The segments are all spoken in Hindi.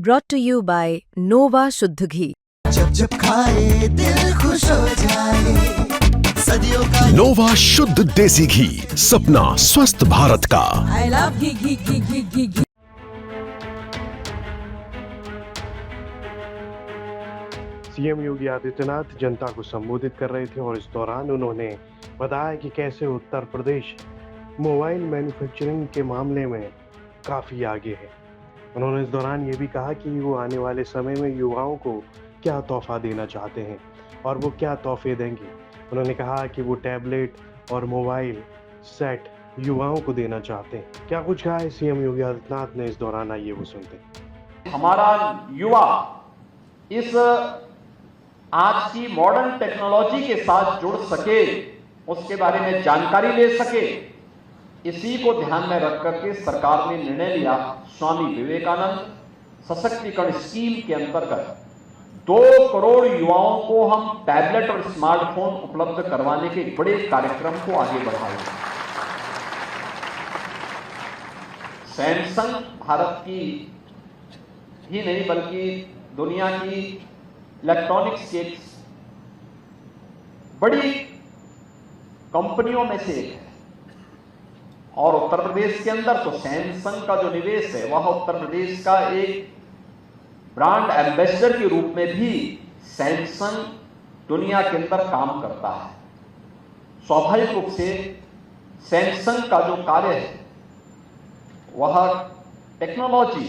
brought to you by Nova शुद्ध घी। जब जब खाए दिल खुश हो जाए, सदियों का नोवा शुद्ध देसी घी, सपना स्वस्थ भारत का। I love ghee ghee ghee ghee ghee ghee. CM Yogi Adityanath जनता को संबोधित कर रहे थे और इस दौरान उन्होंने बताया कि कैसे उत्तर प्रदेश मोबाइल मैन्युफैक्चरिंग के मामले में काफ़ी आगे है। उन्होंने इस दौरान ये भी कहा कि वो आने वाले समय में युवाओं को क्या तोहफा देना चाहते हैं और वो क्या तोहफे देंगे। उन्होंने कहा कि वो टैबलेट और मोबाइल सेट युवाओं को देना चाहते हैं। क्या कुछ कहा है सीएम योगी आदित्यनाथ ने इस दौरान, आइए वो सुनते हैं। हमारा युवा इस आज की मॉडर्न टेक्नोलॉजी के साथ जुड़ सके, उसके बारे में जानकारी ले सके, इसी को ध्यान में रख करके सरकार ने निर्णय लिया। स्वामी विवेकानंद सशक्तिकरण स्कीम के अंतर्गत 2 करोड़ युवाओं को हम टैबलेट और स्मार्टफोन उपलब्ध करवाने के बड़े कार्यक्रम को आगे बढ़ाएंगे। सैमसंग भारत की ही नहीं बल्कि दुनिया की इलेक्ट्रॉनिक्स की बड़ी कंपनियों में से एक है और उत्तर प्रदेश के अंदर तो सैमसंग का जो निवेश है वह उत्तर प्रदेश का एक ब्रांड एम्बेसडर के रूप में भी सैमसंग दुनिया के अंदर काम करता है। स्वाभाविक रूप से सैमसंग का जो कार्य है वह टेक्नोलॉजी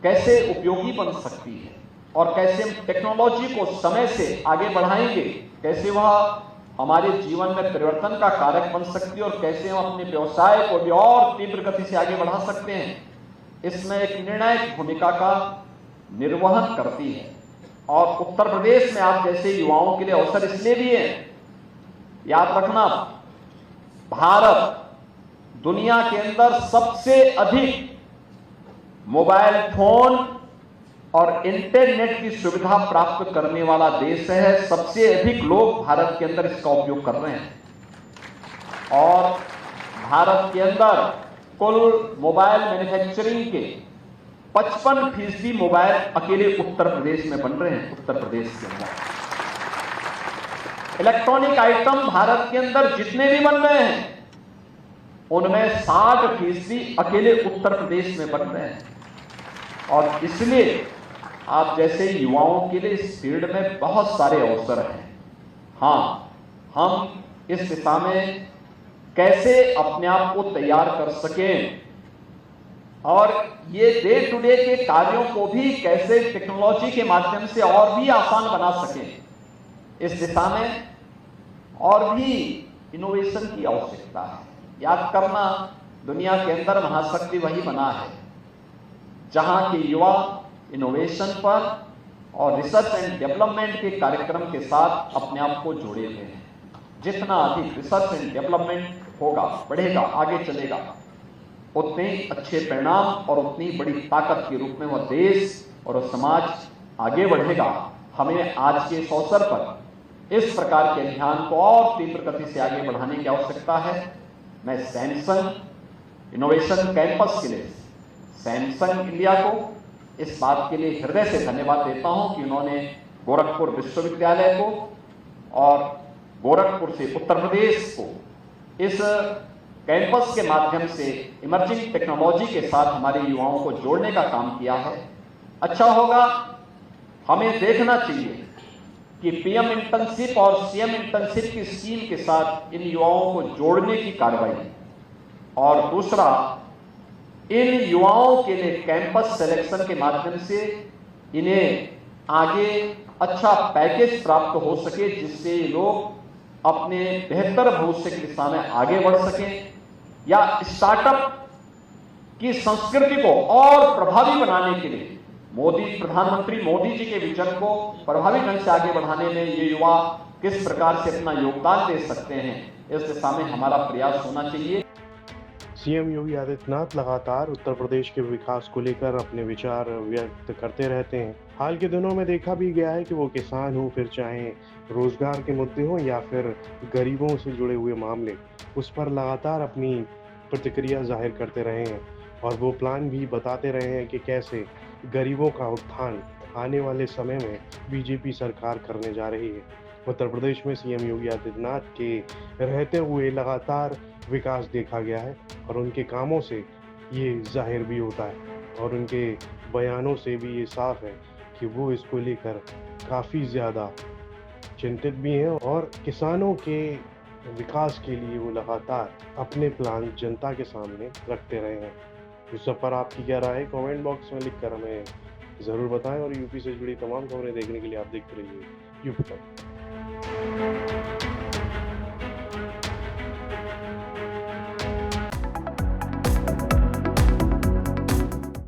कैसे उपयोगी बन सकती है और कैसे हम टेक्नोलॉजी को समय से आगे बढ़ाएंगे, कैसे वह हमारे जीवन में परिवर्तन का कारक बन सकती है और कैसे हम अपने व्यवसाय को भी और तीव्र गति से आगे बढ़ा सकते हैं, इसमें एक निर्णायक भूमिका का निर्वहन करती है। और उत्तर प्रदेश में आप जैसे युवाओं के लिए अवसर इसलिए भी है, याद रखना, भारत दुनिया के अंदर सबसे अधिक मोबाइल फोन और इंटरनेट की सुविधा प्राप्त करने वाला देश है। सबसे अधिक लोग भारत के अंदर इसका उपयोग कर रहे हैं और भारत के अंदर कुल मोबाइल मैन्युफैक्चरिंग के 55% मोबाइल अकेले उत्तर प्रदेश में बन रहे हैं। उत्तर प्रदेश के अंदर इलेक्ट्रॉनिक आइटम भारत के अंदर जितने भी बन रहे हैं उनमें 60% अकेले उत्तर प्रदेश में बन रहे हैं और इसलिए आप जैसे युवाओं के लिए इस फील्ड में बहुत सारे अवसर हैं। हाँ, हम इस दिशा में कैसे अपने आप को तैयार कर सकें और ये डे टू डे के कार्यों को भी कैसे टेक्नोलॉजी के माध्यम से और भी आसान बना सकें, इस दिशा में और भी इनोवेशन की आवश्यकता है। याद करना, दुनिया के अंदर महाशक्ति वही बना है जहां के युवा इनोवेशन पर और रिसर्च एंड डेवलपमेंट के कार्यक्रम के साथ अपने आप को जोड़े हुए हैं। जितना अधिक रिसर्च एंड डेवलपमेंट होगा, बढ़ेगा, आगे चलेगा, उतने ही अच्छे परिणाम और उतनी बड़ी ताकत के रूप में वह देश और समाज आगे बढ़ेगा। हमें आज के इस अवसर पर इस प्रकार के अभियान को और तीव्र गति से आगे बढ़ाने की आवश्यकता है। मैं सैमसंग इनोवेशन कैंपस के लिए सैमसंग इंडिया को इस बात के लिए हृदय से धन्यवाद देता हूं कि उन्होंने गोरखपुर विश्वविद्यालय को और गोरखपुर से उत्तर प्रदेश को इस कैंपस के माध्यम से इमर्जिंग टेक्नोलॉजी के साथ हमारे युवाओं को जोड़ने का काम किया है। अच्छा होगा, हमें देखना चाहिए कि पीएम इंटर्नशिप और सीएम इंटर्नशिप की स्कीम के साथ इन युवाओं को जोड़ने की कार्रवाई और दूसरा, इन युवाओं के लिए कैंपस सिलेक्शन के माध्यम से इन्हें आगे अच्छा पैकेज प्राप्त हो सके जिससे लोग अपने बेहतर भविष्य की दिशा में आगे बढ़ सकें या स्टार्टअप की संस्कृति को और प्रभावी बनाने के लिए प्रधानमंत्री मोदी जी के विजन को प्रभावी ढंग से आगे बढ़ाने में ये युवा किस प्रकार से अपना योगदान दे सकते हैं, इस दिशा में हमारा प्रयास होना चाहिए। सीएम योगी आदित्यनाथ लगातार उत्तर प्रदेश के विकास को लेकर अपने विचार व्यक्त करते रहते हैं। हाल के दिनों में देखा भी गया है कि वो किसान हो, फिर चाहे रोजगार के मुद्दे हो या फिर गरीबों से जुड़े हुए मामले, उस पर लगातार अपनी प्रतिक्रिया जाहिर करते रहे हैं और वो प्लान भी बताते रहे हैं कि कैसे गरीबों का उत्थान आने वाले समय में बीजेपी सरकार करने जा रही है। उत्तर प्रदेश में सीएम योगी आदित्यनाथ के रहते हुए लगातार विकास देखा गया है और उनके कामों से ये जाहिर भी होता है और उनके बयानों से भी ये साफ है कि वो इसको लेकर काफ़ी ज़्यादा चिंतित भी हैं और किसानों के विकास के लिए वो लगातार अपने प्लान जनता के सामने रखते रहे हैं। इस सब पर आपकी क्या राय है कमेंट बॉक्स में लिखकर हमें ज़रूर बताएं और यूपी से जुड़ी तमाम खबरें देखने के लिए आप देखते रहिए यूपी तक।